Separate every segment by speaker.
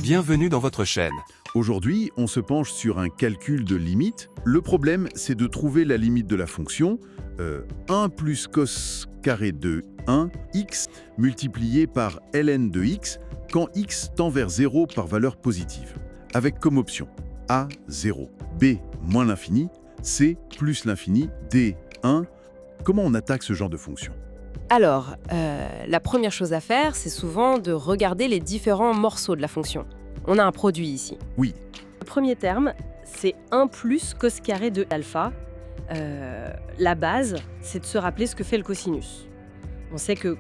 Speaker 1: Bienvenue dans votre chaîne.
Speaker 2: Aujourd'hui, on se penche sur un calcul de limite. Le problème, c'est de trouver la limite de la fonction 1 plus cos carré de 1 x multiplié par ln de x quand x tend vers 0 par valeur positive, avec comme option a 0, b moins l'infini, c plus l'infini, d 1. Comment on attaque ce genre de fonction?
Speaker 3: Alors, la première chose à faire, c'est souvent de regarder les différents morceaux de la fonction. On a un produit ici.
Speaker 2: Oui,
Speaker 3: Le premier terme, c'est 1 plus cos carré de alpha. La base, c'est de se rappeler ce que fait le cosinus. On sait que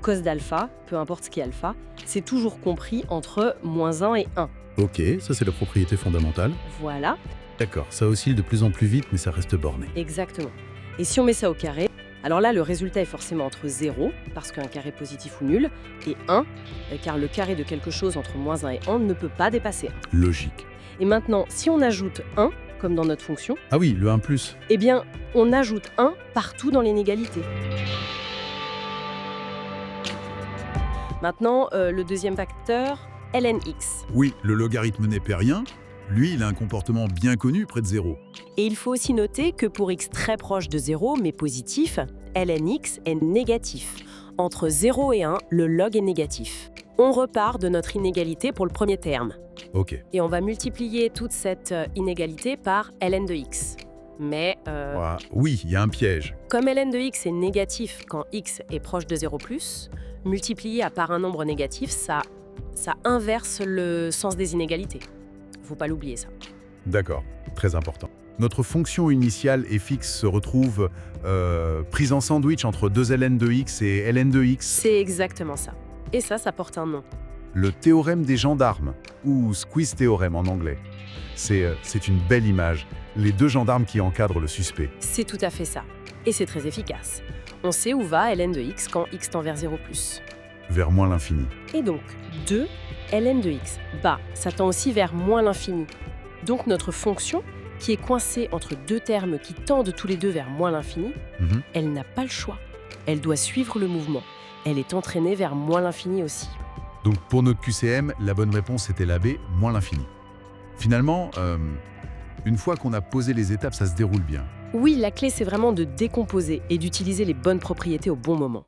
Speaker 3: cos d'alpha, peu importe ce qui est alpha, c'est toujours compris entre moins 1 et 1.
Speaker 4: Ok, ça c'est la propriété fondamentale.
Speaker 3: Voilà,
Speaker 4: D'accord, ça oscille de plus en plus vite, mais ça reste borné.
Speaker 3: exactement. Et si on met ça au carré, alors là, le résultat est forcément entre 0, parce qu'un carré positif ou nul, et 1, car le carré de quelque chose entre moins 1 et 1 ne peut pas dépasser 1.
Speaker 4: Logique.
Speaker 3: Et maintenant, si on ajoute 1, comme dans notre fonction,
Speaker 4: Ah oui, le 1 plus.
Speaker 3: eh bien, on ajoute 1 partout dans l'inégalité. Maintenant, le deuxième facteur, lnx.
Speaker 5: Oui, le logarithme népérien, lui, il a un comportement bien connu près de 0.
Speaker 3: Et il faut aussi noter que pour x très proche de 0, mais positif, lnx est négatif. Entre 0 et 1, le log est négatif. On repart de notre inégalité pour le premier terme.
Speaker 4: Ok.
Speaker 3: Et on va multiplier toute cette inégalité par ln de x. Mais
Speaker 5: Ouah, oui, il y a un piège.
Speaker 3: comme ln de x est négatif quand x est proche de 0+, multiplier par un nombre négatif, ça inverse le sens des inégalités. Faut pas l'oublier, ça.
Speaker 5: D'accord, très important. Notre fonction initiale fx se retrouve prise en sandwich entre 2 ln de x et ln de x.
Speaker 3: C'est exactement ça. Et ça porte un nom.
Speaker 5: Le théorème des gendarmes, ou squeeze théorème en anglais. C'est une belle image, les deux gendarmes qui encadrent le suspect.
Speaker 3: C'est tout à fait ça. Et c'est très efficace. On sait où va ln de x quand x tend vers 0+.
Speaker 5: Vers moins l'infini.
Speaker 3: Et donc, 2 ln de x, ça tend aussi vers moins l'infini. Donc notre fonction, qui est coincée entre deux termes qui tendent tous les deux vers moins l'infini, elle n'a pas le choix. Elle doit suivre le mouvement. Elle est entraînée vers moins l'infini aussi.
Speaker 5: Donc pour notre QCM, la bonne réponse était la B, moins l'infini. Finalement, une fois qu'on a posé les étapes, ça se déroule bien.
Speaker 3: Oui, la clé, c'est vraiment de décomposer et d'utiliser les bonnes propriétés au bon moment.